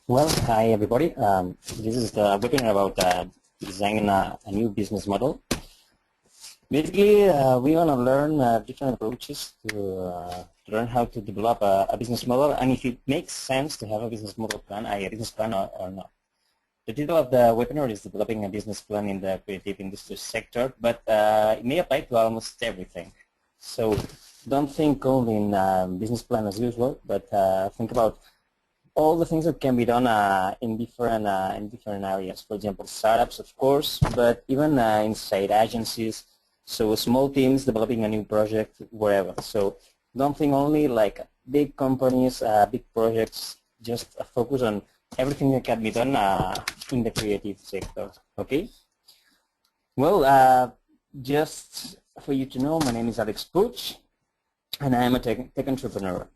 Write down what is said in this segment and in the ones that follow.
Well, hi everybody. This is the webinar about designing a new business model. Basically, we want to learn different approaches to learn how to develop a business model, and if it makes sense to have a business model plan, a business plan or not. The title of the webinar is Developing a Business Plan in the Creative Industry Sector, but it may apply to almost everything. So don't think only in business plan as usual, but think about all the things that can be done in different areas. For example, startups, of course, but even inside agencies. So small teams developing a new project, wherever. So don't think only like big companies, big projects. Just focus on everything that can be done in the creative sector. Okay. Well, just for you to know, my name is Alex Puch, and I am a tech entrepreneur.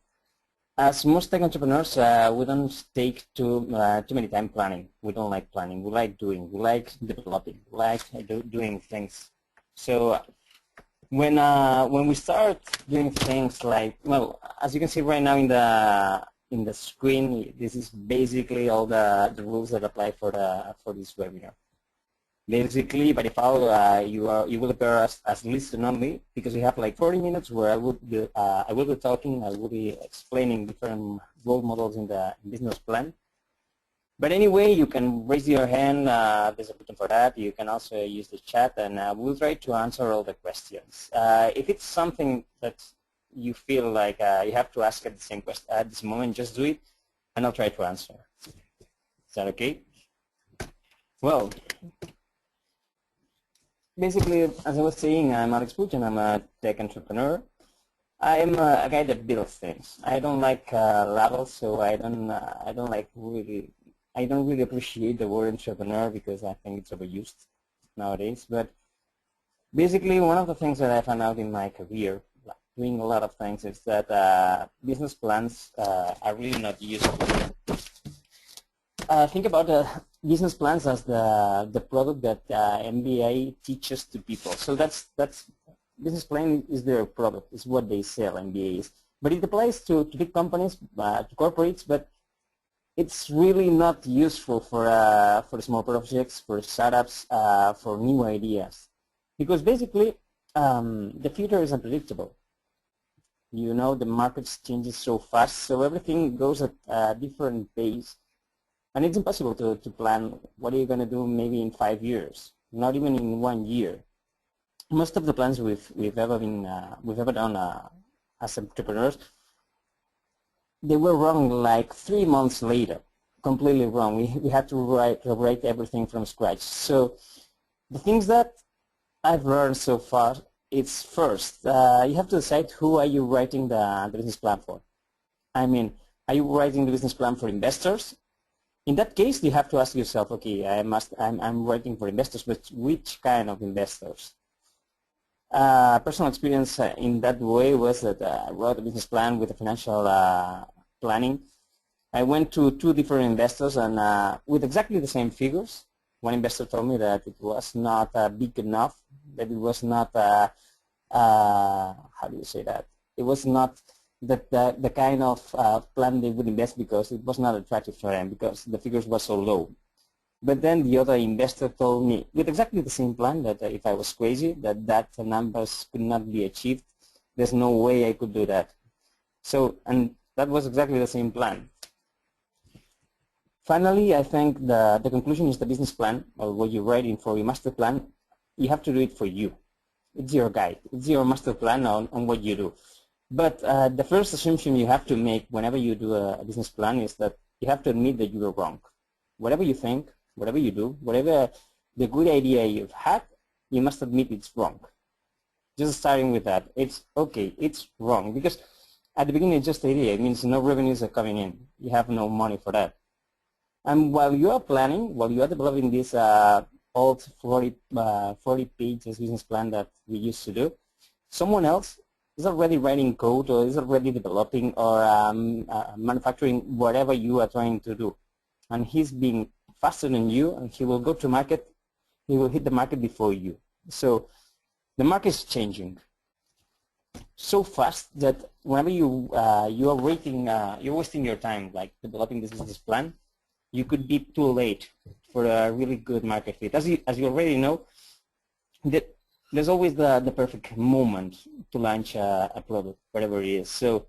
As most tech entrepreneurs, we don't take too many time planning. We don't like planning. We like doing. We like developing. We like doing things. So when we start doing things like, well, as you can see right now in the screen, this is basically all the rules that apply for this webinar. Basically, by default, you will appear as listen only because we have like 40 minutes where I will be talking. I will be explaining different role models in the business plan. But anyway, you can raise your hand. There's a button for that. You can also use the chat, and we'll try to answer all the questions. If it's something that you feel like you have to ask at the same question at this moment, just do it, and I'll try to answer. Is that okay? Well. Basically, as I was saying, I'm Alex Puch and I'm a tech entrepreneur. I'm a guy that builds things. I don't like labels, so I don't really appreciate the word entrepreneur because I think it's overused nowadays. But basically, one of the things that I found out in my career, doing a lot of things, is that business plans are really not useful. Think about business plans as the product that MBA teaches to people. So that's business plan is their product. It's what they sell, MBAs. But it applies to big companies, to corporates. But it's really not useful for small projects, for startups, for new ideas, because basically the future is unpredictable. You know, the market changes so fast, so everything goes at a different pace. And it's impossible to plan what are you going to do maybe in 5 years, not even in 1 year. Most of the plans we've ever done as entrepreneurs, they were wrong like 3 months later, completely wrong. We had to write everything from scratch. So the things that I've learned so far, it's first, you have to decide who are you writing the business plan for. I mean, are you writing the business plan for investors? In that case, you have to ask yourself, okay, I'm writing for investors, but which kind of investors? Personal experience in that way was that I wrote a business plan with a financial planning. I went to 2 different investors and with exactly the same figures. One investor told me that it was not big enough, that it was not, how do you say that? It was not the kind of plan they would invest because it was not attractive for them because the figures were so low. But then the other investor told me with exactly the same plan that if I was crazy, that numbers could not be achieved. There's no way I could do that. So, and that was exactly the same plan. Finally, I think the conclusion is the business plan, or what you're writing for your master plan, you have to do it for you. It's your guide. It's your master plan on what you do. But the first assumption you have to make whenever you do a business plan is that you have to admit that you are wrong. Whatever you think, whatever you do, whatever the good idea you've had, you must admit it's wrong. Just starting with that, it's okay, it's wrong. Because at the beginning it's just the idea. It means no revenues are coming in. You have no money for that. And while you are planning, while you are developing this old 40 pages business plan that we used to do, someone else is already writing code or is already developing or manufacturing whatever you are trying to do. And he's being faster than you, and he will go to market, he will hit the market before you. So the market is changing so fast that whenever you're wasting your time like developing this business plan, you could be too late for a really good market fit. As you already know, there's always the perfect moment to launch a product, whatever it is. So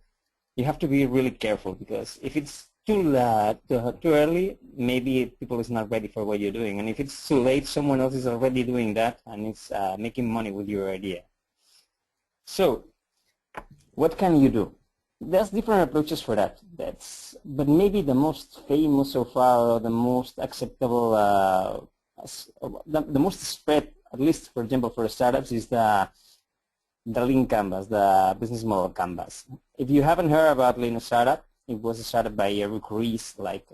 you have to be really careful, because if it's too early, maybe people is not ready for what you're doing, and if it's too late, someone else is already doing that and it's making money with your idea. So what can you do? There's different approaches for that. But maybe the most famous so far, or the most acceptable, the most spread, at least for example for startups, is the Lean Canvas, the business model canvas. If you haven't heard about Lean Startup, it was started by Eric Ries like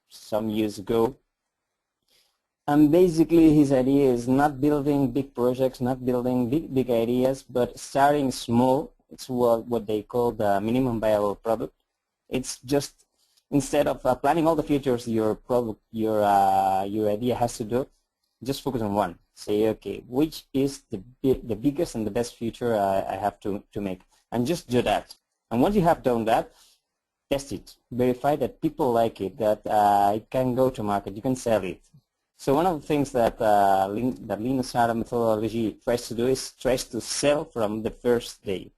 some years ago. And basically his idea is not building big projects, not building big ideas, but starting small. It's what they call the minimum viable product. It's just, instead of planning all the features your product, your idea has to do, just focus on one. Say, okay, which is the biggest and the best feature I have to make, and just do that. And once you have done that, test it, verify that people like it, that it can go to market, you can sell it. So one of the things that Lean Startup methodology tries to do is tries to sell from the first day.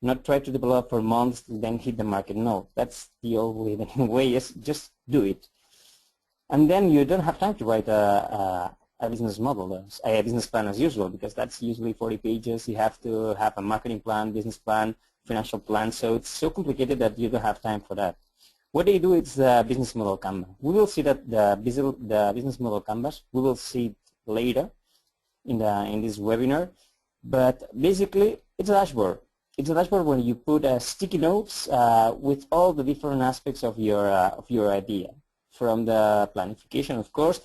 Not try to develop for months and then hit the market. No, that's the old way. The new way is just do it. And then you don't have time to write a business model, a business plan as usual, because that's usually 40 pages. You have to have a marketing plan, business plan, financial plan. So it's so complicated that you don't have time for that. What they do is the business model canvas. We will see that the business model canvas, we will see it later in this webinar. But basically, it's a dashboard. It's a dashboard where you put sticky notes with all the different aspects of your idea, from the planification, of course,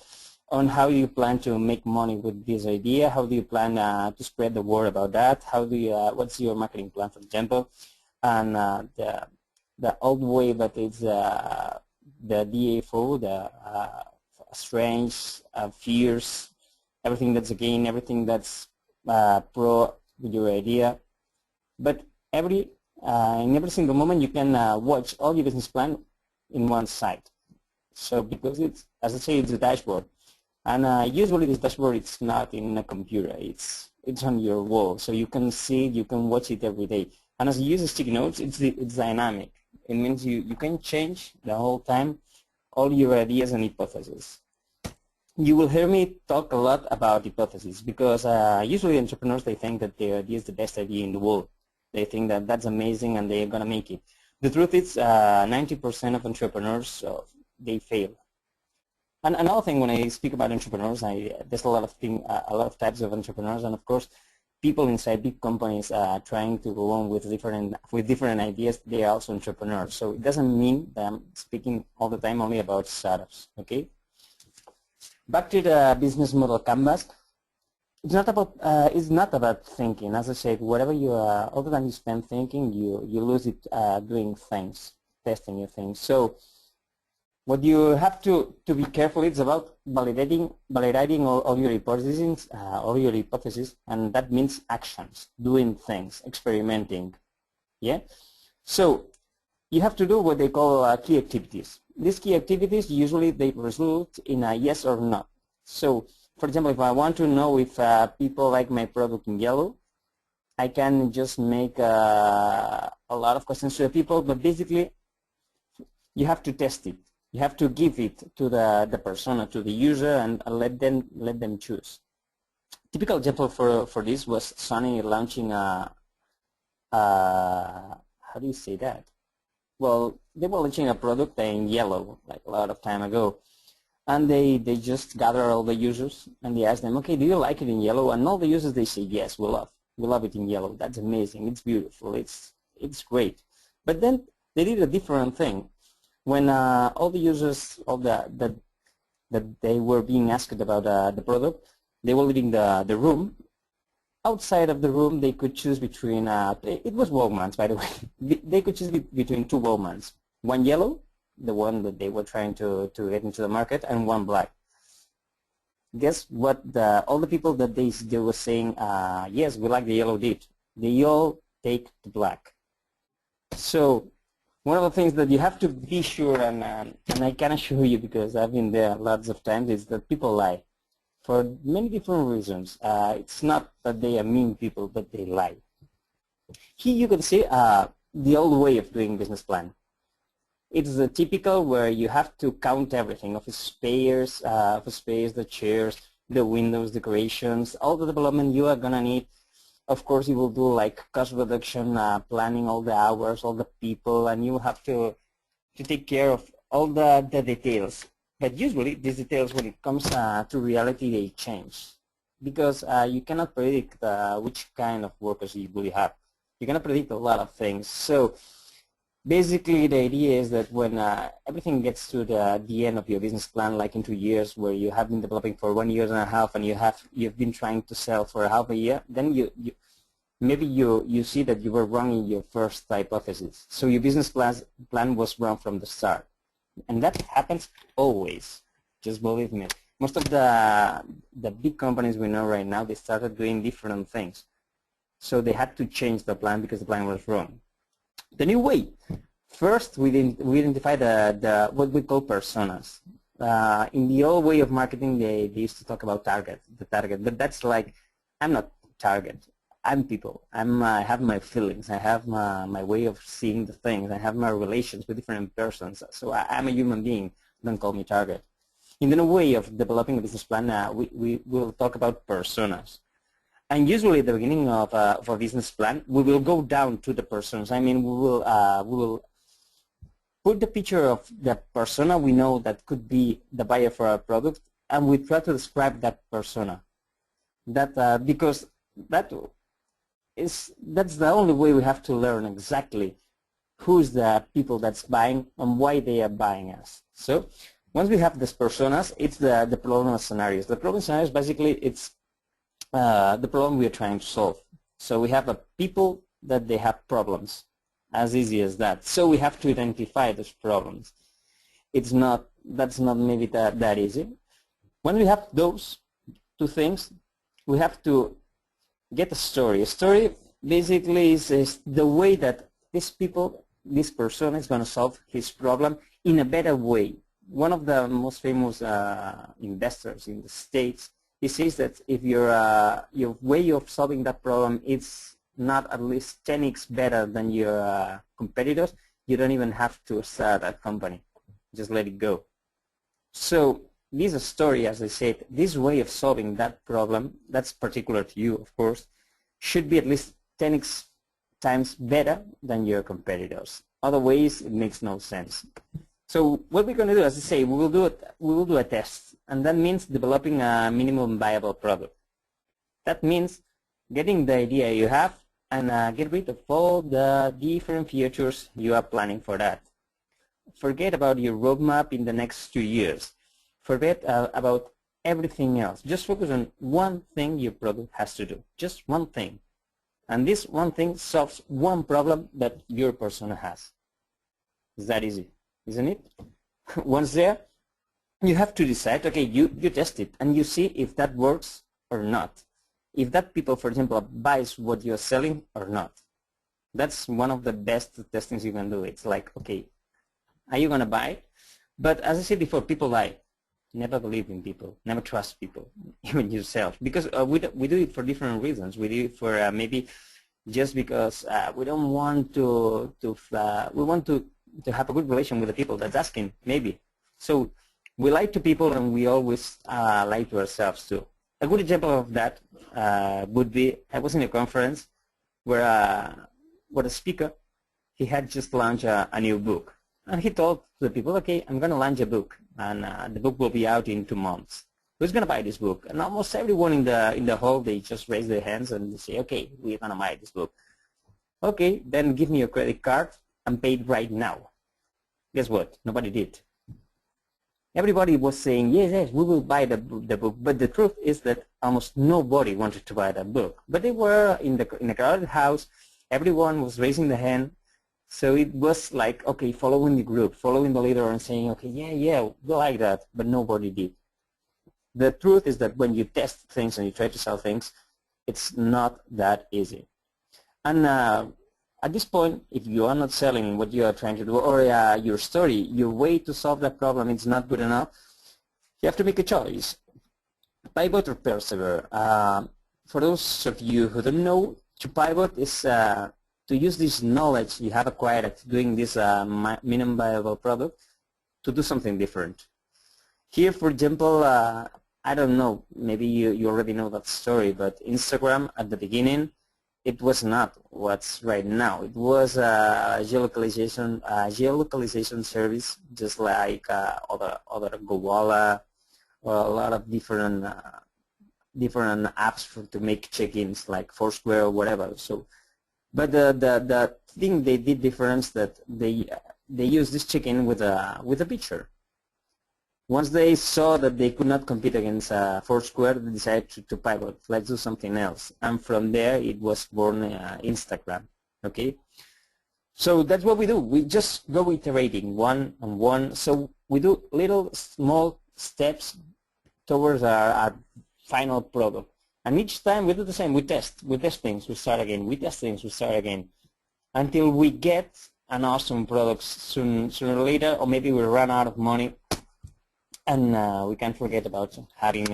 on how you plan to make money with this idea, how do you plan to spread the word about that, how do you, what's your marketing plan, for example, and the old way, but it's the DFO, the strengths, fears, everything that's a gain, everything that's pro with your idea. But in every single moment you can watch all your business plan in one site. So because it's, as I say, it's a dashboard, and usually this dashboard, it's not in a computer, it's on your wall, so you can see it, you can watch it every day. And as you use sticky notes, it's dynamic. It means you can change the whole time all your ideas and hypotheses. You will hear me talk a lot about hypotheses, because usually entrepreneurs, they think that their idea is the best idea in the world. They think that that's amazing and they're going to make it. The truth is 90% of entrepreneurs, they fail. And another thing, when I speak about entrepreneurs, there's a lot of types of entrepreneurs, and of course, people inside big companies trying to go on with different ideas, they are also entrepreneurs. So it doesn't mean that I'm speaking all the time only about startups. Okay. Back to the business model canvas. It's not about thinking. As I said, whatever all the time you spend thinking, you lose it doing things, testing your things. So what you have to be careful is about validating all your hypotheses, and that means actions, doing things, experimenting. Yeah. So you have to do what they call key activities. These key activities, usually they result in a yes or no. So, for example, if I want to know if people like my product in yellow, I can just make a lot of questions to the people, but basically you have to test it. You have to give it to the persona, to the user, and let them choose. Typical example for this was Sony launching how do you say that? Well, they were launching a product in yellow, like a lot of time ago. And they just gather all the users and they ask them, okay, do you like it in yellow? And all the users, they say, yes, we love it in yellow. That's amazing. It's beautiful. It's great. But then they did a different thing. When all the users, that they were being asked about the product, they were leaving the room. Outside of the room, they could choose between, it was Walmarts, by the way. They could choose between two Walmarts. One yellow, the one that they were trying to get into the market, and one black. Guess what all the people that they were saying, yes, we like the yellow did. They all take the black. So one of the things that you have to be sure, and I can assure you because I've been there lots of times, is that people lie for many different reasons. It's not that they are mean people, but they lie. Here you can see the old way of doing business plan. It's the typical where you have to count everything, office space, the chairs, the windows, decorations, all the development you are going to need. Of course, you will do like cost reduction, planning all the hours, all the people, and you have to take care of all the details. But usually, these details, when it comes to reality, they change because you cannot predict which kind of workers you will have. You cannot predict a lot of things. So basically, the idea is that when everything gets to the end of your business plan, like in 2 years, where you have been developing for 1.5 years and you've been trying to sell for half a year, then maybe you see that you were wrong in your first hypothesis. So your business plan was wrong from the start, and that happens always. Just believe me. Most of the big companies we know right now, they started doing different things, so they had to change the plan because the plan was wrong. The new way. First, we identify the what we call personas. In the old way of marketing, they used to talk about the target, but that's like, I'm not target. I'm people. I have my feelings. I have my way of seeing the things. I have my relations with different persons. So I'm a human being. Don't call me target. In the new way of developing a business plan, we will talk about personas. And usually at the beginning of a business plan, we will go down to the persons. I mean, we will put the picture of the persona we know that could be the buyer for our product, and we try to describe that persona. Because that's the only way we have to learn exactly who's the people that's buying and why they are buying us. So once we have these personas, it's the problem scenarios. The problem scenarios, basically, it's the problem we are trying to solve. So we have people that they have problems, as easy as that. So we have to identify those problems. That's not maybe that easy. When we have those two things, we have to get a story. A story basically is the way that this person is going to solve his problem in a better way. One of the most famous investors in the States, he says that if your way of solving that problem is not at least 10x better than your competitors, you don't even have to start that company. Just let it go. So this is a story, as I said. This way of solving that problem, that's particular to you, of course, should be at least 10x times better than your competitors. Otherwise, it makes no sense. So what we're going to do, as I say, we will do a test, and that means developing a minimum viable product. That means getting the idea you have and get rid of all the different features you are planning for that. Forget about your roadmap in the next 2 years. Forget about everything else. Just focus on one thing your product has to do. Just one thing. And this one thing solves one problem that your persona has. It's that easy, isn't it? Once there, you have to decide, okay, you test it and you see if that works or not. If that people, for example, buys what you're selling or not. That's one of the best testings you can do. It's like, okay, are you going to buy it? But as I said before, people lie. Never believe in people. Never trust people, even yourself. Because we do it for different reasons. We do it for maybe just because we don't want we want to have a good relation with the people that's asking, maybe. So we lie to people, and we always lie to ourselves too. A good example of that would be, I was in a conference where a speaker, he had just launched a new book. And he told the people, okay, I'm going to launch a book, and the book will be out in 2 months. Who's going to buy this book? And almost everyone in the hall, they just raise their hands and they say, okay, we're going to buy this book. Okay, then give me your credit card and pay it right now. Guess what? Nobody did. Everybody was saying, yes, we will buy the book. But the truth is that almost nobody wanted to buy that book. But they were in a crowded house. Everyone was raising the hand. So it was like, okay, following the group, following the leader and saying, okay, yeah, we like that, but nobody did. The truth is that when you test things and you try to sell things, it's not that easy. And At this point, if you are not selling what you are trying to do, or your story, your way to solve that problem is not good enough, you have to make a choice. Pivot or persevere. For those of you who don't know, to pivot is to use this knowledge you have acquired at doing this minimum viable product to do something different. Here, for example, I don't know, maybe you already know that story, but Instagram at the beginning, it was not what's right now. It was a geolocalization service, just like other Goala, or a lot of different apps to make check-ins, like Foursquare or whatever. So, but the thing they did difference that they used this check-in with a picture. Once they saw that they could not compete against Foursquare, they decided to pivot. Let's do something else. And from there, it was born Instagram. Okay? So that's what we do. We just go iterating one on one. So we do little small steps towards our final product. And each time we do the same. We test things, we start again. We test things, we start again. Until we get an awesome product sooner or later, or maybe we run out of money. And we can't forget about having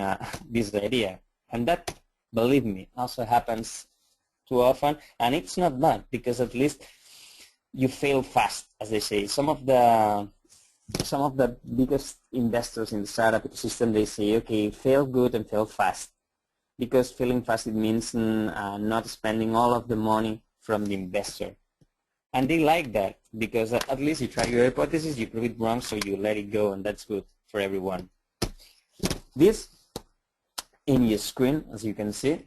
this idea. And that, believe me, also happens too often. And it's not bad, because at least you fail fast, as they say. Some of the biggest investors in the startup ecosystem, they say, okay, fail good and fail fast. Because failing fast, it means not spending all of the money from the investor. And they like that, because at least you try your hypothesis, you prove it wrong, so you let it go, and that's good for everyone. This in your screen, as you can see,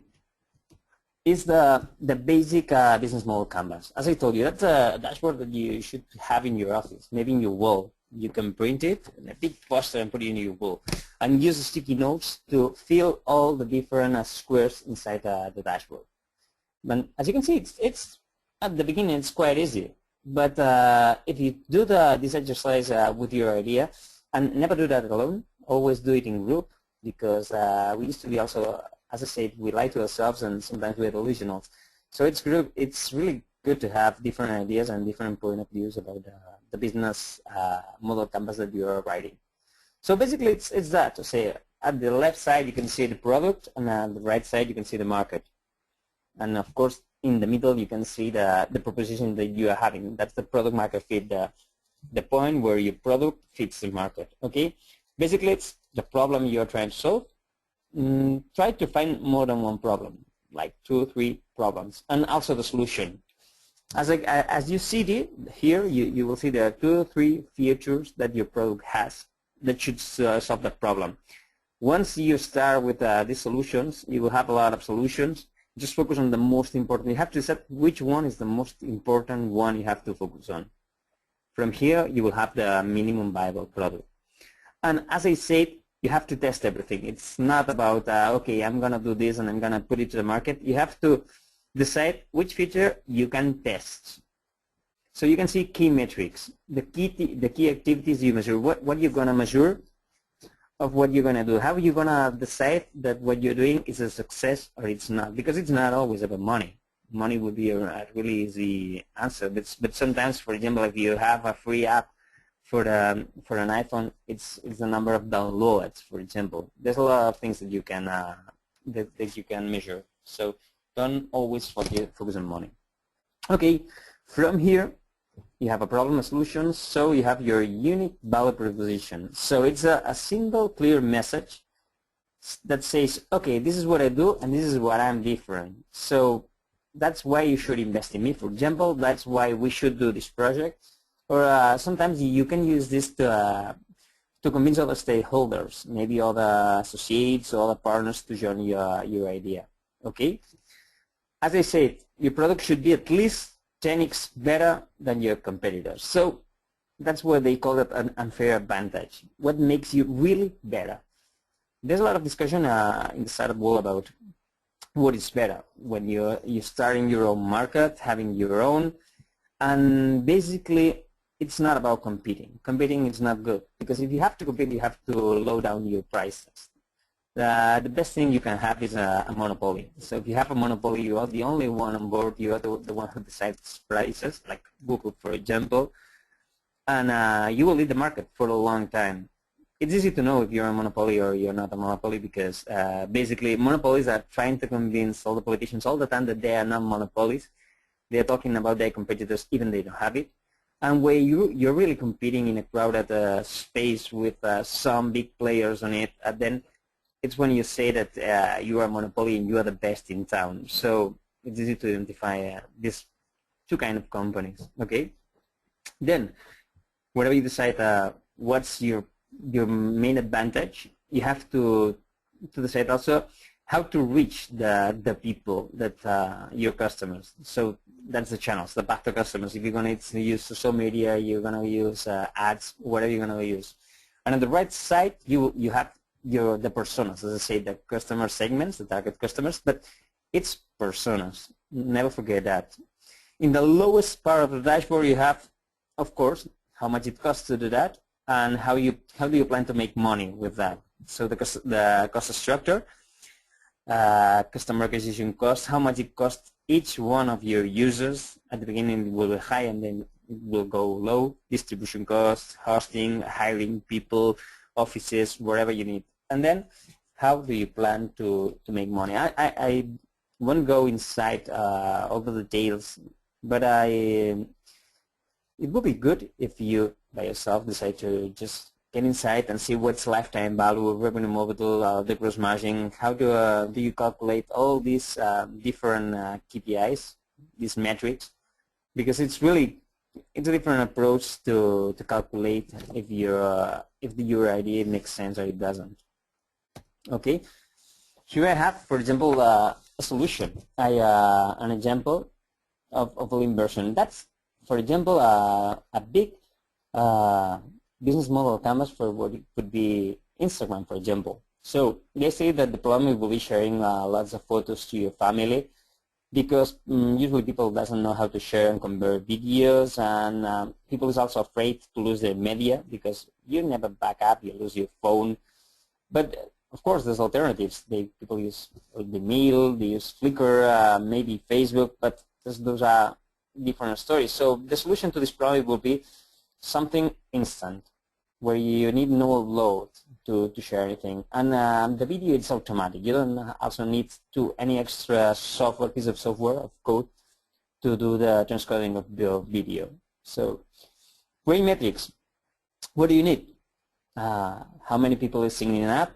is the basic business model canvas. As I told you, that's a dashboard that you should have in your office, maybe in your wall. You can print it in a big poster and put it in your wall, and use the sticky notes to fill all the different squares inside the dashboard. But as you can see, it's at the beginning it's quite easy. But if you do this exercise with your idea, and never do that alone, always do it in group, because we used to be also, as I said, we lie to ourselves, and sometimes we're delusional. So it's really good to have different ideas and different point of views about the business model canvas that you are writing. So basically it's that, to say, at the left side you can see the product, and at the right side you can see the market. And of course in the middle you can see the proposition that you are having. That's the product market fit, the point where your product fits the market. Okay, basically it's the problem you are trying to solve. Try to find more than one problem, like 2 or 3 problems, and also the solution. As you see here, you will see there are 2 or 3 features that your product has that should solve that problem. Once you start with these solutions, you will have a lot of solutions. Just focus on the most important. You have to decide which one is the most important one you have to focus on. From here, you will have the minimum viable product. And as I said, you have to test everything. It's not about, okay, I'm going to do this and I'm going to put it to the market. You have to decide which feature you can test. So you can see key metrics, the key activities you measure. What you're going to measure of what you're going to do. How are you going to decide that what you're doing is a success or it's not? Because it's not always about money. Money would be a really easy answer, but sometimes, for example, if you have a free app for an iPhone, it's the number of downloads, for example. There's a lot of things that you can measure. So don't always focus on money. Okay, from here you have a problem, a solution. So you have your unique value proposition. So it's a single clear message that says, okay, this is what I do and this is what I'm different. So that's why you should invest in me, for example. That's why we should do this project. Or sometimes you can use this to convince other stakeholders, maybe other associates or other partners to join your idea. Okay? As I said, your product should be at least 10x better than your competitors. So that's what they call it an unfair advantage. What makes you really better? There's a lot of discussion in the startup world about what is better when you're starting your own market, having your own, and basically it's not about competing. Competing is not good, because if you have to compete, you have to lower down your prices. the best thing you can have is a monopoly. So if you have a monopoly, you are the only one on board. You are the one who decides prices, like Google, for example, and you will lead the market for a long time. It's easy to know if you're a monopoly or you're not a monopoly because basically monopolies are trying to convince all the politicians all the time that they are not monopolies. They're talking about their competitors even they don't have it. And where you're really competing in a crowded space with some big players on it, then it's when you say that you are a monopoly and you are the best in town. So it's easy to identify these two kind of companies. Okay. Then, whenever you decide what's your main advantage, you have to decide also how to reach the people that your customers. So that's the channels, the path to customers. If you're going to use social media, you're going to use ads, whatever you're going to use. And on the right side, you have the personas, as I say, the customer segments, the target customers, but it's personas. Never forget that. In the lowest part of the dashboard, you have, of course, how much it costs to do that, and how do you plan to make money with that. So the cost structure, customer acquisition cost, how much it costs each one of your users. At the beginning it will be high and then it will go low. Distribution costs, hosting, hiring people, offices, wherever you need. And then how do you plan to make money? I won't go inside all the details, but it would be good if you by yourself decide to just get inside and see what's lifetime value, revenue multiple, the gross margin. How do you calculate all these different KPIs, these metrics? Because it's a different approach to calculate if your idea makes sense or it doesn't. Okay, here I have, for example, a solution, an example of a lean version. That's, for example, a big business model canvas for what it could be Instagram, for example. So they say that the problem will be sharing lots of photos to your family, because usually people doesn't know how to share and convert videos, and people is also afraid to lose their media because you never back up, you lose your phone. But of course there's alternatives. People use the Mail, they use Flickr, maybe Facebook, but those are different stories. So the solution to this problem will be something instant, where you need no load to share anything, and the video is automatic. You don't also need any extra piece of software of code to do the transcoding of the video. So great metrics. What do you need? How many people is signing up?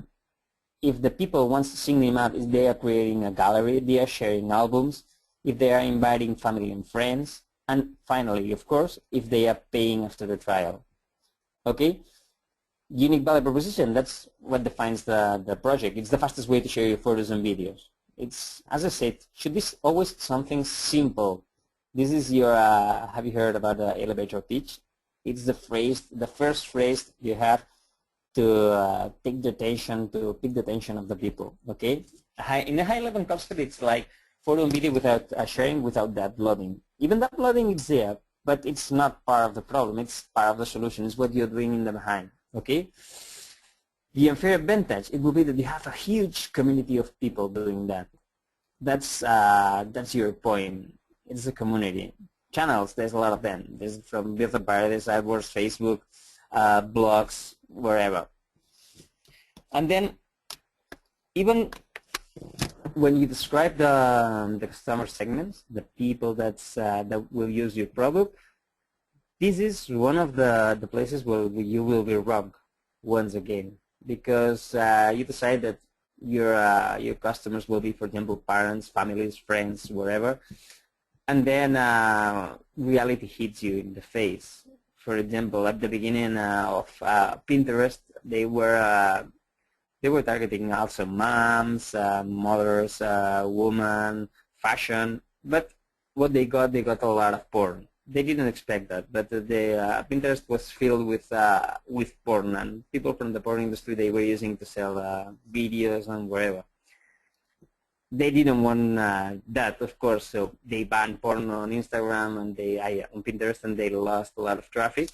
If the people once signing up, if they are creating a gallery, they are sharing albums, if they are inviting family and friends, and finally, of course, if they are paying after the trial. Okay? Unique value proposition, that's what defines the project. It's the fastest way to share your photos and videos. It's, as I said, should be always something simple. This is your, have you heard about the elevator pitch? It's the first phrase you have to pick the attention of the people, okay? In a high-level concept, it's like photo and video without sharing, without that loading. Even that loading is there, but it's not part of the problem. It's part of the solution. It's what you're doing in the behind, okay? The unfair advantage, it will be that you have a huge community of people doing that. That's your point. It's a community. Channels, there's a lot of them. There's from Build Paradise, AdWords, Facebook, blogs, wherever. And then even when you describe the customer segments, the people that will use your product, this is one of the places where you will be wrong once again, because you decide that your customers will be, for example, parents, families, friends, whatever, and then reality hits you in the face. For example, at the beginning of Pinterest, they were targeting also moms, mothers, women, fashion, but what they got a lot of porn. They didn't expect that, but the Pinterest was filled with porn, and people from the porn industry, they were using to sell videos and wherever. They didn't want that, of course, so they banned porn on Instagram and on Pinterest, and they lost a lot of traffic,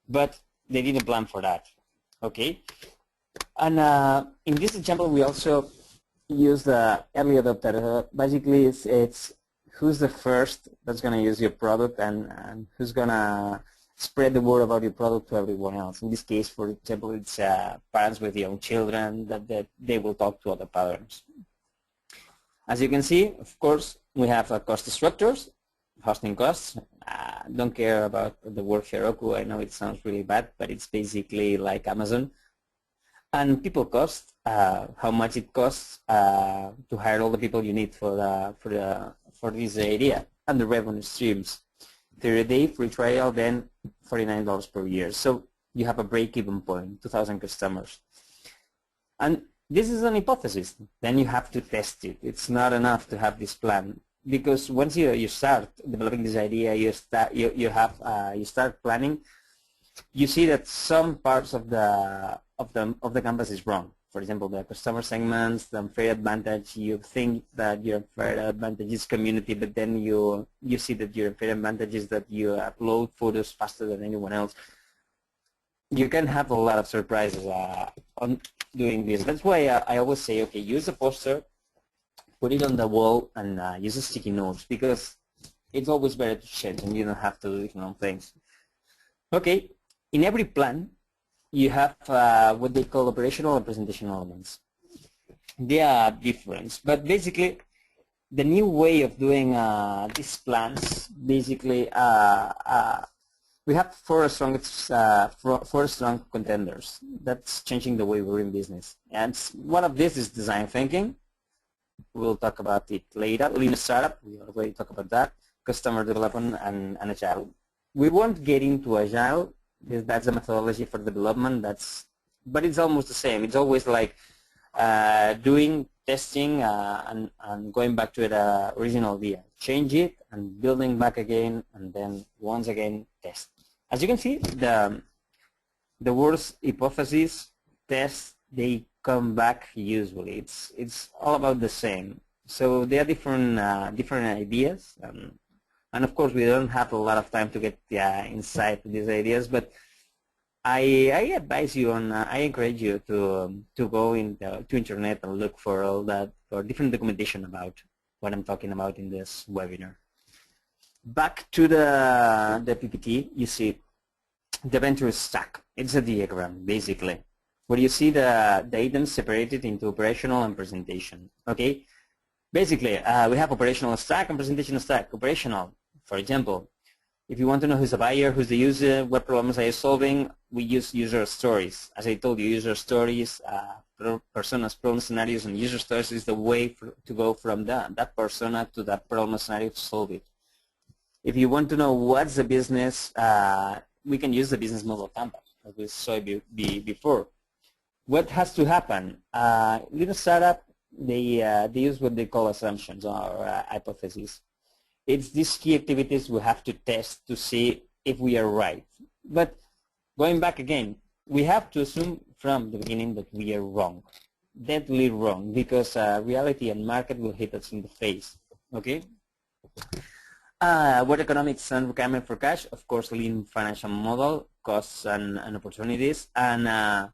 but they didn't plan for that, okay? And in this example, we also use the early adopter. Basically, it's who's the first that's going to use your product, and who's going to spread the word about your product to everyone else. In this case, for example, it's parents with young children that they will talk to other parents. As you can see, of course, we have cost structures, hosting costs. Don't care about the word Heroku. I know it sounds really bad, but it's basically like Amazon. And people cost, how much it costs to hire all the people you need for this idea, and the revenue streams. 30-day free trial, then $49 per year. So you have a break-even point, 2,000 customers. And this is an hypothesis. Then you have to test it. It's not enough to have this plan, because once you start developing this idea, you start planning. You see that some parts of the canvas is wrong. For example, the customer segments, the unfair advantage. You think that your unfair advantage is community, but then you see that your unfair advantage is that you upload photos faster than anyone else. You can have a lot of surprises on doing this. That's why I always say, okay, use a poster, put it on the wall, and use a sticky notes, because it's always better to change and you don't have to do different things. Okay, in every plan, you have what they call operational and presentation elements. They are different, but basically the new way of doing these plans, basically we have four strong contenders. That's changing the way we're in business. And one of these is design thinking. We'll talk about it later. Lean startup, we already talked about that. Customer development and agile. We won't get into agile. That's the methodology for development. But it's almost the same. It's always like doing testing and going back to the original idea. Change it and building back again, and then once again test. As you can see, the words hypothesis, test, they come back usually. It's all about the same. So there are different ideas. And of course, we don't have a lot of time to get inside these ideas, but I advise you on, I encourage you to go to internet and look for all that, for different documentation about what I'm talking about in this webinar. Back to the PPT, you see the venture stack. It's a diagram, basically, where you see the items separated into operational and presentation. Okay, basically, we have operational stack and presentation stack. Operational, for example, if you want to know who's the buyer, who's the user, what problems are you solving, we use user stories. As I told you, user stories, personas, problem scenarios, and user stories is the way to go from that persona to that problem scenario to solve it. If you want to know what's the business, we can use the business model canvas, as we saw before. What has to happen? Little startup, they use what they call assumptions or hypotheses. It's these key activities we have to test to see if we are right. But going back again, we have to assume from the beginning that we are wrong, deadly wrong, because reality and market will hit us in the face. Okay. What economics and requirement for cash? Of course, lean financial model, costs and opportunities. And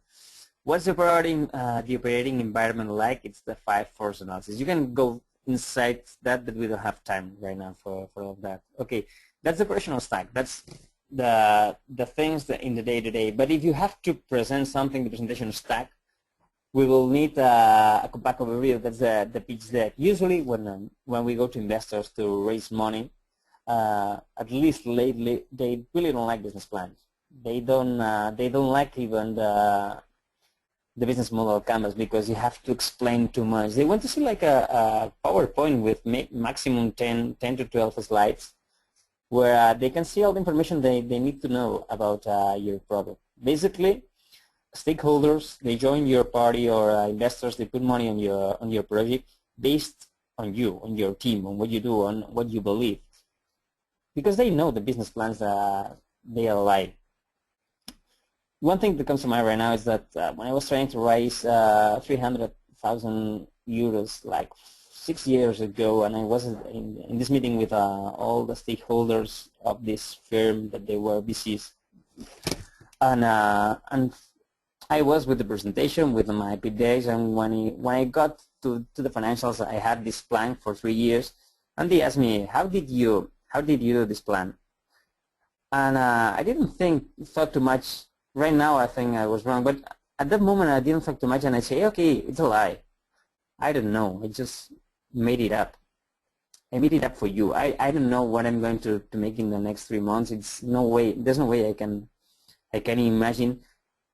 what's the operating environment like? It's the 5 force analysis. You can go inside that, but we don't have time right now for all of that. Okay, that's the operational stack. That's the things that in the day-to-day. But if you have to present something, the presentation stack, we will need a back overview. That's the pitch deck. Usually, when we go to investors to raise money, at least lately, they really don't like business plans. They don't like even the business model canvas, because you have to explain too much. They want to see like a PowerPoint with maximum 10 to 12 slides, where they can see all the information they need to know about your product. Basically, stakeholders, they join your party, or investors, they put money on your project based on you, on your team, on what you do, on what you believe, because they know the business plans they are like. One thing that comes to mind right now is that when I was trying to raise 300,000 euros like 6 years ago, and I was in this meeting with all the stakeholders of this firm that they were VCs, and I was with the presentation with my PDAs, and when I got to the financials, I had this plan for 3 years, and they asked me, how did you do this plan? And I didn't thought too much. Right now I think I was wrong, but at that moment I didn't think too much, and I say, okay, it's a lie. I don't know. I just made it up. I made it up for you. I don't know what I'm going to make in the next 3 months. It's no way. There's no way I can imagine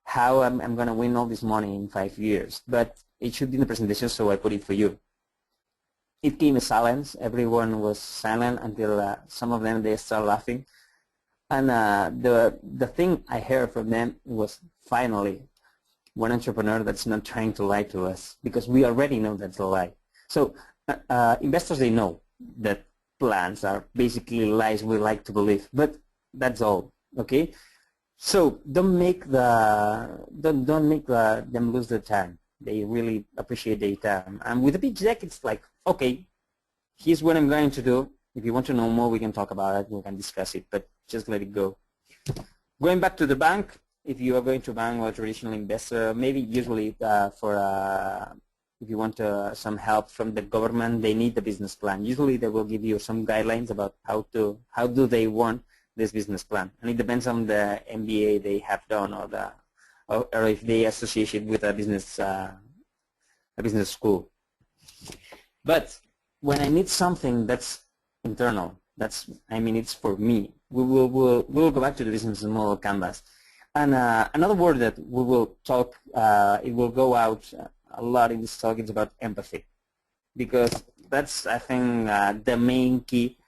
how I'm going to win all this money in 5 years. But it should be in the presentation, so I put it for you. It came a silence. Everyone was silent until some of them, they started laughing. And the thing I heard from them was, finally, one entrepreneur that's not trying to lie to us, because we already know that's a lie. So investors, they know that plans are basically lies we like to believe, but that's all. Okay, so don't make them lose their time. They really appreciate their time. And with a pitch deck, it's like, okay, here's what I'm going to do. If you want to know more, we can talk about it. We can discuss it, but just let it go. Going back to the bank, if you are going to a bank or a traditional investor, maybe usually if you want some help from the government, they need the business plan. Usually they will give you some guidelines about how do they want this business plan, and it depends on the MBA they have done, or if they associate it with a business school. But when I need something that's internal, it's for me, we'll go back to the business model canvas. And another word that we will talk, it will go out a lot in this talk, is about empathy, because that's, I think, the main key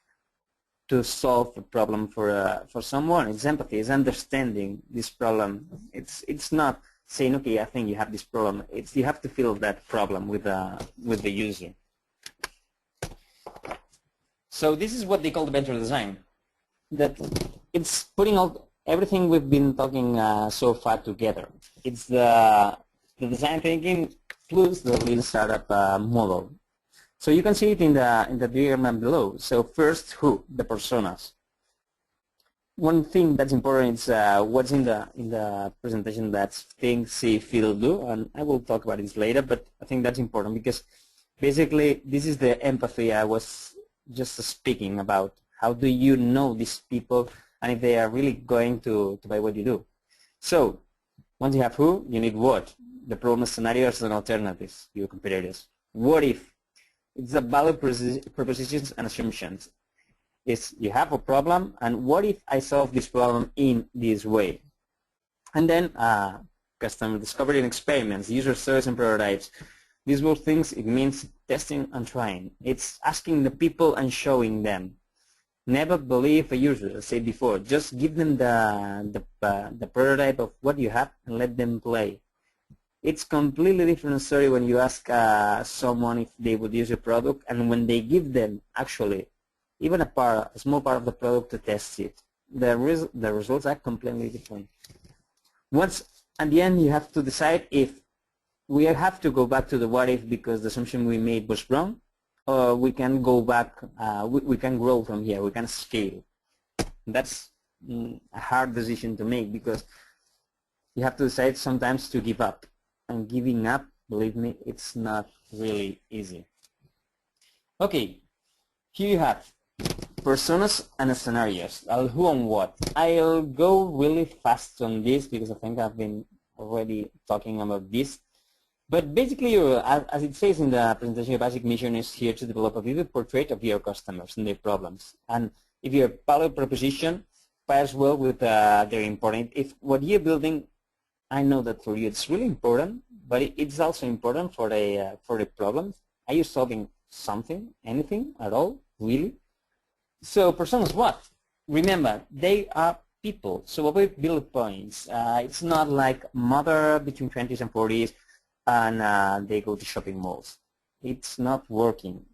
to solve a problem for someone. It's empathy. It's understanding this problem. It's not saying, okay, I think you have this problem. It's you have to feel that problem with the user. So this is what they call the venture design. That it's putting all everything we've been talking so far together. It's the design thinking plus the lean startup model. So you can see it in the diagram below. So first, who? The personas. One thing that's important is what's in the presentation. That's think, see, feel, do, and I will talk about this later. But I think that's important because basically this is the empathy I was just speaking about. How do you know these people and if they are really going to buy what you do? So once you have who, you need what. The problem scenarios and alternatives, your competitors. What if? It's the value propositions and assumptions. It's you have a problem, and what if I solve this problem in this way? And then customer discovery and experiments, user stories and prototypes. These were things, it means testing and trying. It's asking the people and showing them. Never believe a user, as I said before. Just give them the prototype of what you have and let them play. It's completely different story when you ask someone if they would use a product, and when they give them actually even a small part of the product to test it. The results are completely different. Once at the end, you have to decide if we have to go back to the what if because the assumption we made was wrong, or we can go back, we can grow from here, we can scale. That's a hard decision to make because you have to decide sometimes to give up. And giving up, believe me, it's not really easy. Okay, here you have personas and scenarios. Who and what. I'll go really fast on this because I think I've been already talking about this. But basically, as it says in the presentation, your basic mission is here to develop a vivid portrait of your customers and their problems. And if your value proposition pairs well with their important, if what you're building, I know that for you it's really important, but it's also important for the problem. Are you solving something, anything at all, really? So personas what? Remember, they are people. So what we build points. It's not like mother between 20s and 40s and they go to shopping malls. It's not working.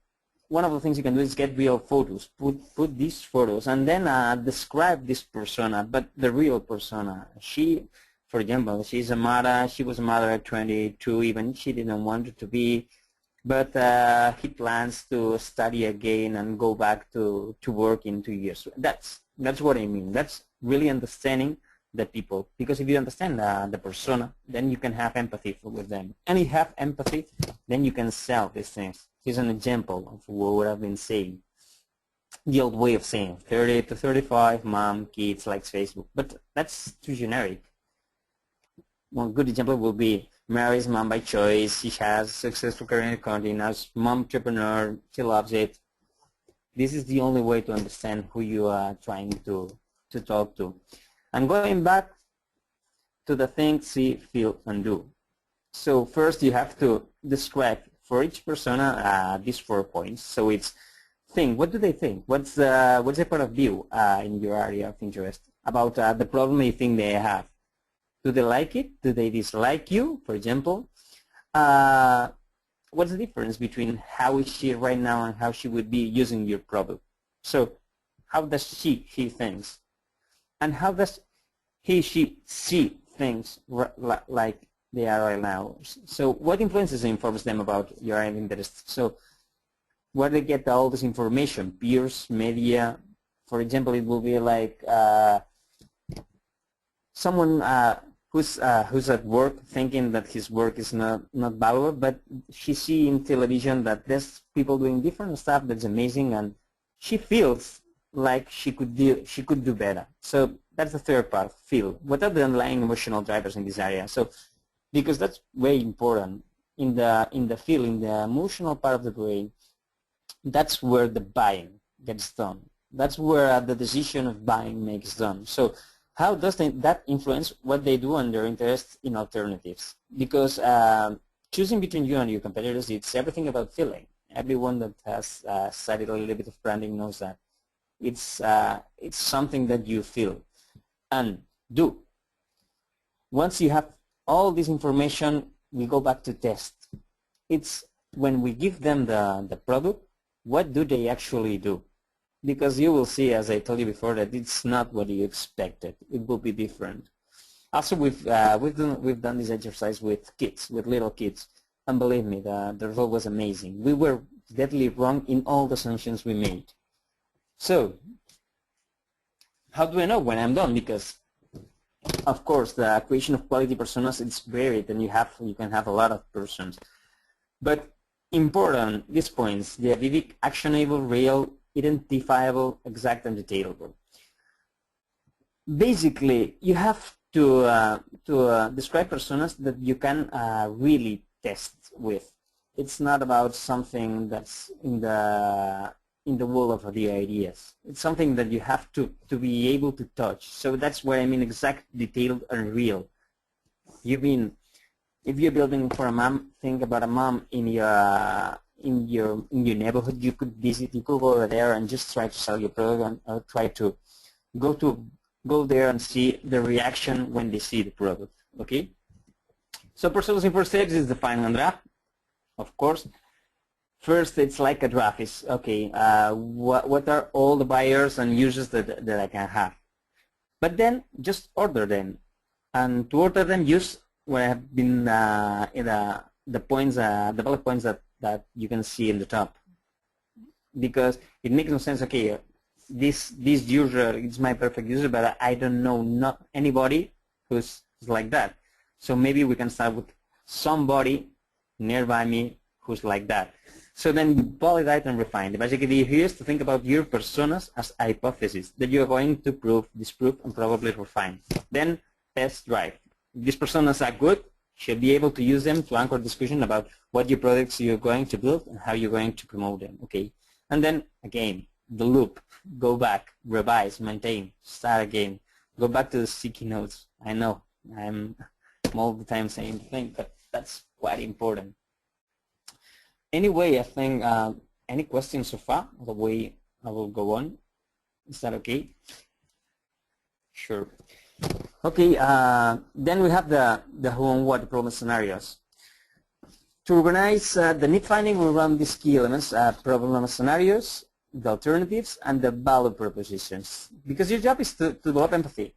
One of the things you can do is get real photos. Put these photos and then describe this persona, but the real persona. For example, she was a mother at 22, even she didn't want it to be, but he plans to study again and go back to work in 2 years. That's what I mean. That's really understanding the people, because if you understand the persona, then you can have empathy with them. And if you have empathy, then you can sell these things. Here's an example of what I've been saying. The old way of saying 30 to 35, mom, kids, likes Facebook. But that's too generic. One good example will be Mary's mom by choice. She has successful career in accounting. As mom entrepreneur, she loves it. This is the only way to understand who you are trying to talk to. And going back to the think, see, feel, and do. So first you have to describe for each persona these 4 points. So it's think. What do they think? What's their point of view in your area of interest about the problem you think they have? Do they like it? Do they dislike you, for example? What's the difference between how is she right now and how she would be using your product? So how does he thinks? And how does she see things like they are right now? So what influences and informs them about your interest? So where they get all this information? Peers, media. For example, it will be like someone who's at work thinking that his work is not valuable, but she sees in television that there's people doing different stuff that's amazing, and she feels like she could do better. So that's the third part, feel. What are the underlying emotional drivers in this area? So because that's very important in the feel, in the emotional part of the brain, that's where the buying gets done. That's where the decision of buying makes done. So how does that influence what they do and their interest in alternatives? Because choosing between you and your competitors, it's everything about feeling. Everyone that has studied a little bit of branding knows that. It's something that you feel and do. Once you have all this information, we go back to test. It's when we give them the product, what do they actually do? Because you will see, as I told you before, that it's not what you expected. It will be different. Also, we've done this exercise with kids, with little kids, and believe me, the result was amazing. We were deadly wrong in all the assumptions we made. So, how do I know when I'm done? Because, of course, the creation of quality personas is varied, and you can have a lot of persons. But important, these points: the vivid, actionable, real, identifiable, exact, and detailable. Basically, you have to describe personas that you can really test with. It's not about something that's in the world of the ideas. It's something that you have to be able to touch. So that's where I mean exact, detailed, and real. You mean if you're building for a mom, think about a mom in your neighborhood. You could visit, you could go over there and just try to sell your product, or try to go there and see the reaction when they see the product. Okay. So personas in 4 steps is defining a draft. Of course, first it's like a draft. It's okay. What are all the buyers and users that I can have? But then just order them, and to order them, use what I have been in the points, the bullet points that you can see in the top, because it makes no sense. Okay, this user is my perfect user, but I don't know not anybody who's like that. So maybe we can start with somebody nearby me who's like that. So then you validate and refine. The basic idea here is to think about your personas as hypotheses that you are going to prove, disprove, and probably refine. Then test drive. If these personas are good, you should be able to use them to anchor discussion about what your products you're going to build and how you're going to promote them. Okay, and then again the loop. Go back, revise, maintain, start again. Go back to the sticky notes. I know I'm all the time saying the thing, but that's quite important. Anyway, I think any questions so far? The way I will go on. Is that okay? Sure. Okay, then we have the who and what problem scenarios. To organize the need finding, we run these key elements: problem scenarios, the alternatives, and the value propositions. Because your job is to develop empathy.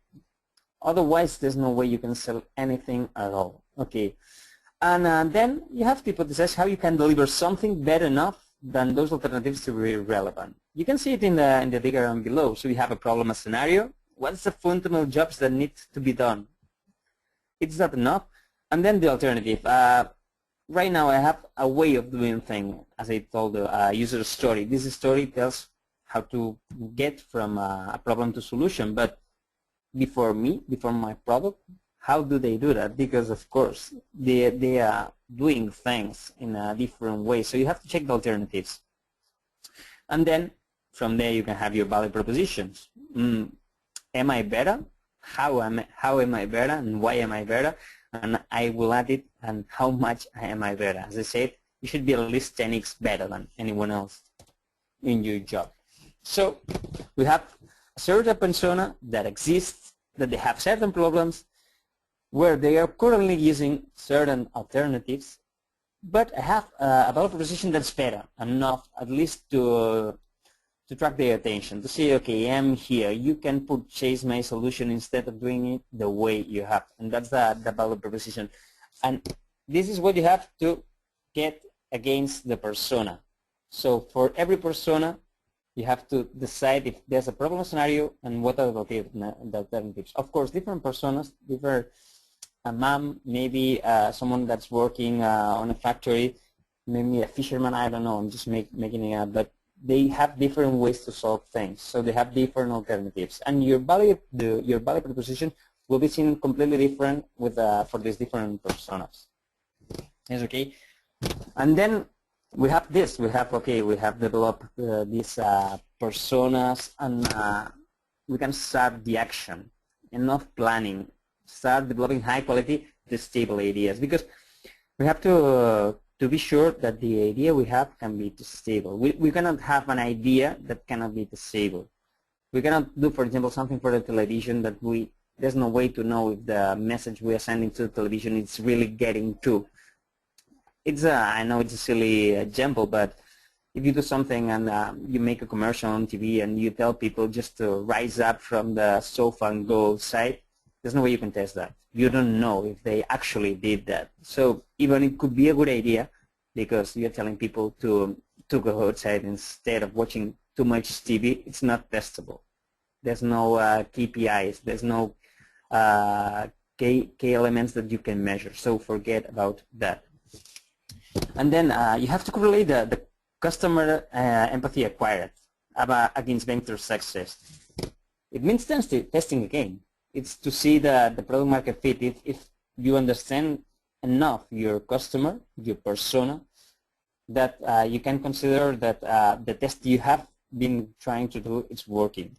Otherwise, there's no way you can sell anything at all. Okay, and then you have to hypothesize how you can deliver something better enough than those alternatives to be relevant. You can see it in the diagram below. So we have a problem, a scenario. What's the fundamental jobs that need to be done? It's not enough. And then the alternative. Right now I have a way of doing things, as I told the user story. This story tells how to get from a problem to solution, but before my product, how do they do that? Because of course they are doing things in a different way, so you have to check the alternatives. And then from there you can have your value propositions. Am I better? How am I better, and why am I better? And I will add it, and how much am I better? As I said, you should be at least 10x better than anyone else in your job. So we have a certain persona that exists, that they have certain problems, where they are currently using certain alternatives, but I have a value proposition that's better enough, at least to track their attention, to say, okay, I'm here, you can purchase my solution instead of doing it the way you have. And that's the value proposition. And this is what you have to get against the persona. So for every persona, you have to decide if there's a problem scenario and what are the alternatives. Of course, different personas, different a mom, maybe someone that's working on a factory, maybe a fisherman, I don't know, I'm just making it up, but they have different ways to solve things, so they have different alternatives, and your value proposition will be seen completely different with for these different personas. Yes, okay. And then we have this. We have developed these personas, and we can start the action. Enough planning. Start developing high quality, stable ideas, because we have to be sure that the idea we have can be stable. We cannot have an idea that cannot be stable. We cannot do, for example, something for the television that there's no way to know if the message we are sending to the television is really getting to. I know it's a silly example, but if you do something and you make a commercial on TV and you tell people just to rise up from the sofa and go outside, there's no way you can test that. You don't know if they actually did that. So even it could be a good idea, because you're telling people to go outside instead of watching too much TV, it's not testable. There's no KPIs. There's no key elements that you can measure. So forget about that. And then you have to correlate the customer empathy acquired against venture success. It means testing again. It's to see the product market fit. If you understand enough your customer, your persona, that you can consider that the test you have been trying to do is working.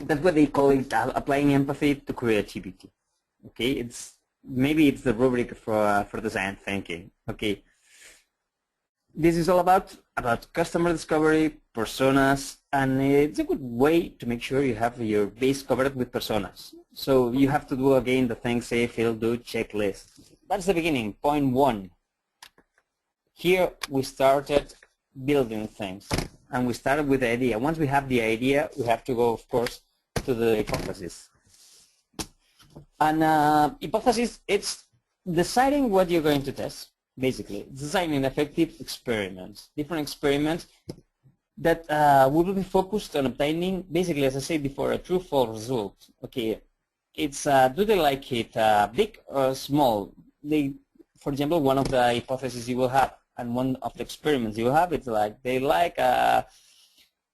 That's what they call it, applying empathy to creativity. Okay, maybe it's the rubric for design thinking. Okay, this is all about customer discovery, personas, and it's a good way to make sure you have your base covered with personas. So you have to do again the things, say, feel, do, checklist. That's the beginning, point one. Here we started building things, and we started with the idea. Once we have the idea, we have to go, of course, to the hypothesis. And hypothesis, it's deciding what you're going to test, basically. Designing effective experiments, different experiments that we will be focused on obtaining, basically, as I said before, a true-false result. Okay, it's do they like it big or small? For example, one of the hypotheses you will have, and one of the experiments you will have, it's like they like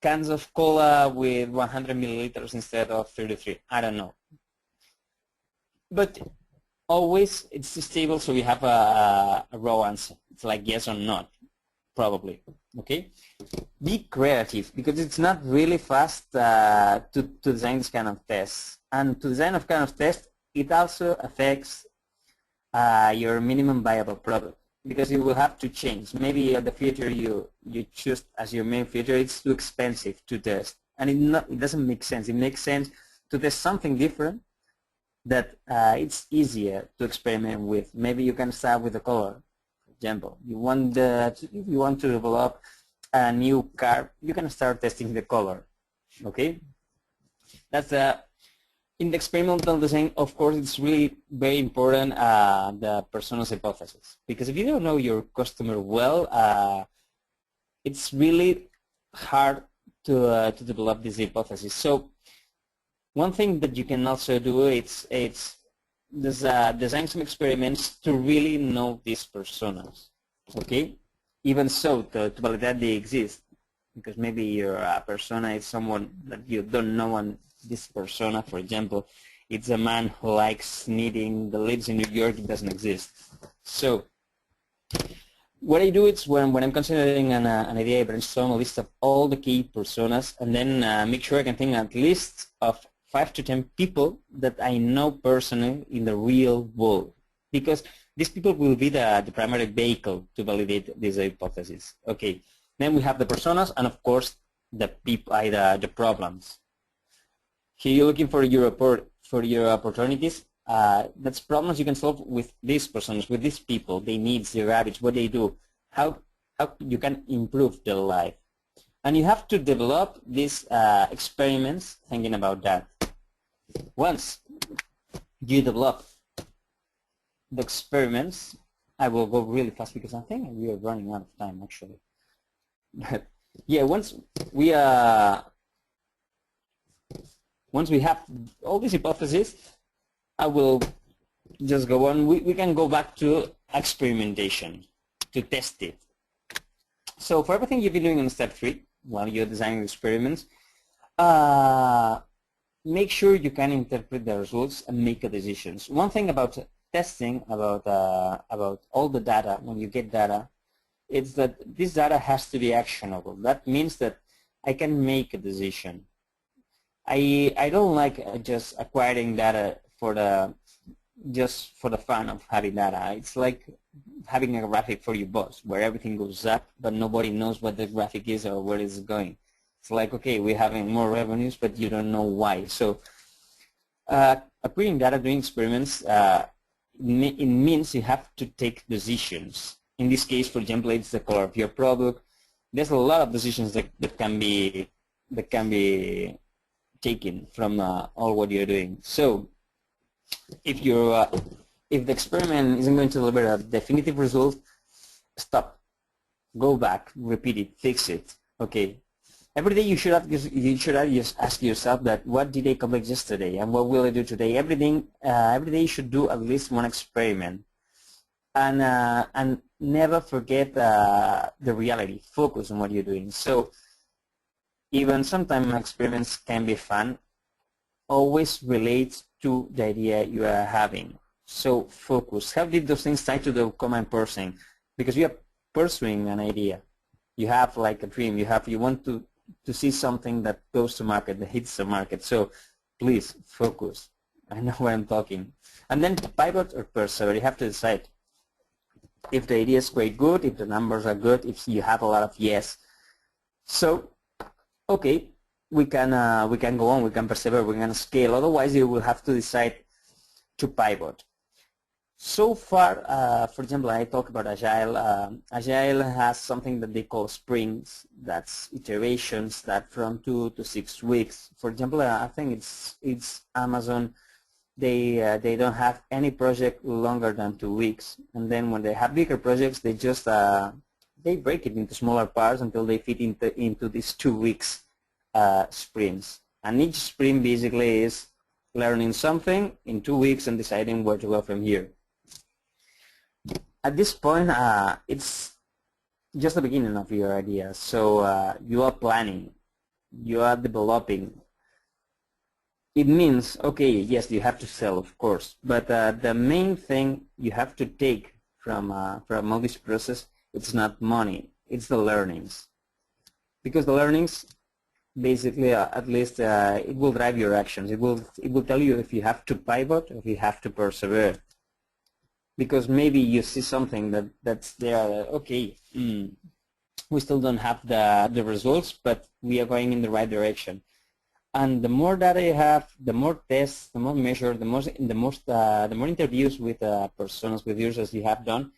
cans of cola with 100 milliliters instead of 33. I don't know. But always it's stable, so you have a raw answer. It's like yes or not, probably. Okay. Be creative, because it's not really fast to design this kind of tests. And to design a kind of test, it also affects your minimum viable product, because you will have to change. Maybe the feature you choose as your main feature, it's too expensive to test, and it doesn't make sense. It makes sense to test something different that it's easier to experiment with. Maybe you can start with the color. For example, if you want to develop a new car, you can start testing the color. Okay, that's in the experimental design. Of course, it's really very important the personas hypothesis, because if you don't know your customer well, it's really hard to develop this hypothesis. So one thing that you can also do it's design some experiments to really know these personas. Okay, even so to validate they exist, because maybe your persona is someone that you don't know, and this persona, for example, it's a man who likes knitting, that lives in New York, it doesn't exist. So what I do is when I'm considering an idea, I brainstorm a list of all the key personas, and then make sure I can think at least of 5 to 10 people that I know personally in the real world, because these people will be the primary vehicle to validate this hypothesis. Okay, then we have the personas, and of course the people, the problems. Here you're looking for your opportunities. That's problems you can solve with these personas, with these people, their needs, their habits, what they do, how you can improve their life. And you have to develop these experiments thinking about that. Once you develop the experiments, I will go really fast because I think we are running out of time actually. But yeah, once we have all these hypotheses, I will just go on. We can go back to experimentation to test it. So for everything you've been doing in step 3, while you're designing experiments, make sure you can interpret the results and make decisions. One thing about testing, about all the data, when you get data, it's that this data has to be actionable. That means that I can make a decision. I don't like just acquiring data just for the fun of having data. It's like having a graphic for your boss where everything goes up, but nobody knows what the graphic is or where it's going. It's like, okay, we're having more revenues, but you don't know why. So acquiring data, doing experiments, it means you have to take decisions. In this case, for example, it's the color of your product. There's a lot of decisions that can be taken from all what you're doing. So if the experiment isn't going to deliver a definitive result, stop, go back, repeat it, fix it. Okay. Every day you should just ask yourself that what did I accomplish yesterday and what will I do today. Every day you should do at least one experiment, and never forget the reality. Focus on what you're doing. So even sometimes experiments can be fun. Always relate to the idea you are having. So focus. How did those things tie to the common person? Because you are pursuing an idea. You have like a dream. You want to see something that goes to market, that hits the market. So please focus. I know what I'm talking. And then pivot or persevere. You have to decide if the idea is quite good, if the numbers are good, if you have a lot of yes. So, okay, we can go on, we can persevere, we can scale. Otherwise, you will have to decide to pivot. So far, for example, I talk about Agile. Agile has something that they call sprints. That's iterations that from 2 to 6 weeks. For example, I think it's Amazon. They don't have any project longer than 2 weeks. And then when they have bigger projects, they just they break it into smaller parts until they fit into these 2 weeks sprints. And each sprint basically is learning something in 2 weeks and deciding where to go from here. At this point, it's just the beginning of your idea. So you are planning, you are developing. It means, okay, yes, you have to sell, of course, but the main thing you have to take from all this process, it's not money, it's the learnings. Because the learnings, basically, at least, it will drive your actions. It will tell you if you have to pivot, or if you have to persevere. Because maybe you see something that's there, okay, we still don't have the results, but we are going in the right direction. And the more data you have, the more tests, the more measure, the more interviews with personas, with users you have done,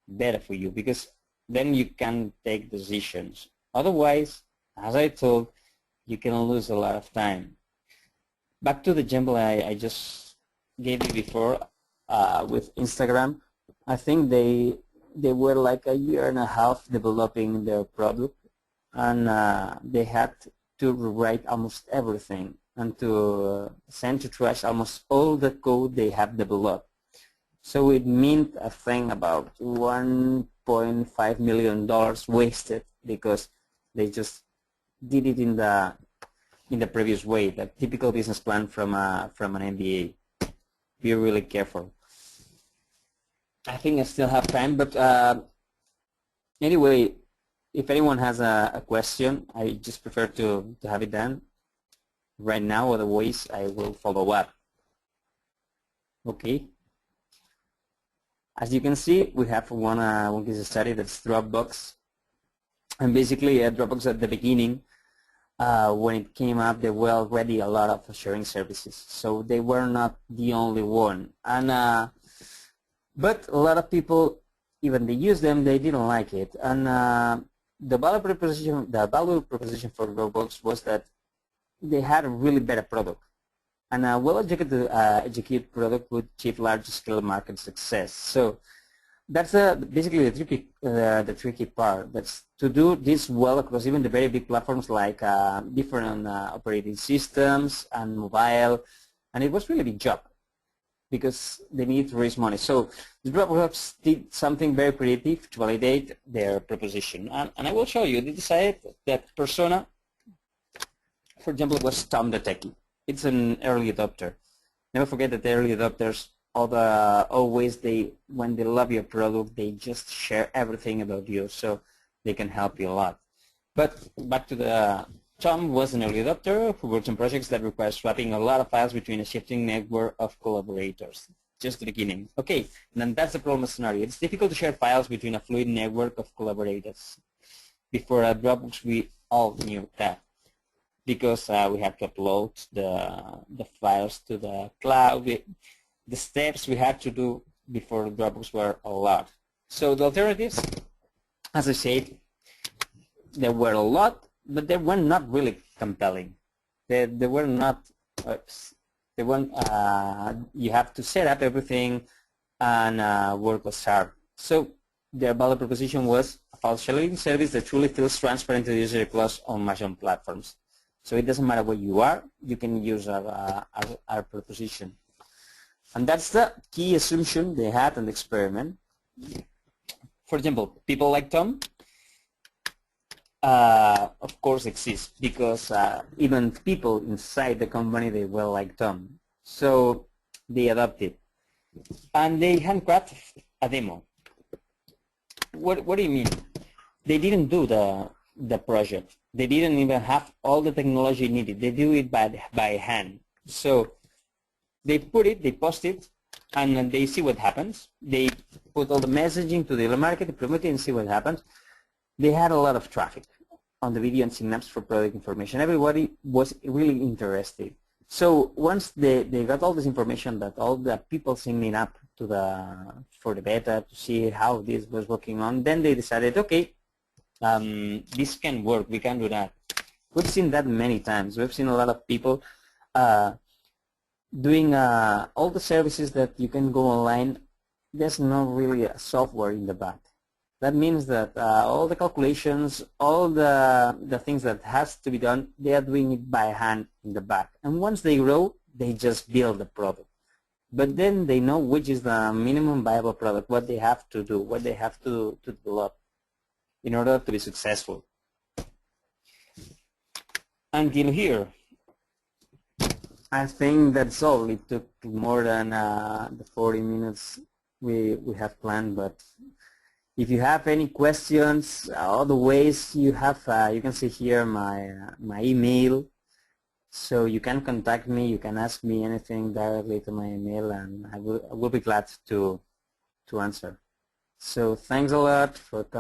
better for you, because then you can take decisions. Otherwise, as I told, you can lose a lot of time. Back to the example I just gave you before with Instagram. I think they were like a year and a half developing their product, and they had to rewrite almost everything and to send to trash almost all the code they have developed. So it meant a thing about $1.5 million wasted because they just did it in the previous way, the typical business plan from an MBA. Be really careful. I think I still have time, but anyway, if anyone has a question, I just prefer to have it done right now, otherwise I will follow up. Okay. As you can see, we have one case study that's Dropbox. And basically, Dropbox at the beginning, when it came up, there were already a lot of sharing services. So they were not the only one. And but a lot of people, even they used them, they didn't like it. And the value proposition for Dropbox was that they had a really better product. And a well-educated product would achieve large-scale market success. So that's basically the tricky part. That's to do this well across even the very big platforms like different operating systems and mobile. And it was really a big job because they need to raise money. So the Dropbox did something very creative to validate their proposition. And I will show you. They decided that persona, for example, was Tom the Techie. It's an early adopter. Never forget that the early adopters, always when they love your product, they just share everything about you, so they can help you a lot. But back to the Tom was an early adopter who works on projects that require swapping a lot of files between a shifting network of collaborators. Just the beginning. Okay, and then that's the problem scenario. It's difficult to share files between a fluid network of collaborators. Before Dropbox, we all knew that, because we have to upload the files to the cloud. The steps we had to do before Dropbox were a lot. So the alternatives, as I said, there were a lot, but they were not really compelling. They were not, they weren't, you have to set up everything and work was hard. So their value proposition was a file sharing service that truly feels transparent to the user across all major platforms. So it doesn't matter where you are, you can use our proposition. And that's the key assumption they had in the experiment. For example, people like Tom, of course, exist because even people inside the company, they were like Tom. So they adopted. And they handcrafted a demo. What do you mean? They didn't do the project. They didn't even have all the technology needed. They do it by hand. So they put it, they post it, and they see what happens. They put all the messaging to the market, they promote it and see what happens. They had a lot of traffic on the video and synapse for product information. Everybody was really interested. So once they got all this information that all the people signing up to for the beta to see how this was working on, then they decided, okay, this can work, we can do that. We've seen that many times. We've seen a lot of people doing all the services that you can go online. There's not really a software in the back. That means that all the calculations, all the things that has to be done, they are doing it by hand in the back. And once they grow, they just build the product. But then they know which is the minimum viable product, what they have to do, what they have to develop in order to be successful. Until here, I think that's all. It took more than the 40 minutes we have planned, but if you have any questions, other ways you have, you can see here my email, so you can contact me, you can ask me anything directly to my email, and I will be glad to answer. So thanks a lot for coming.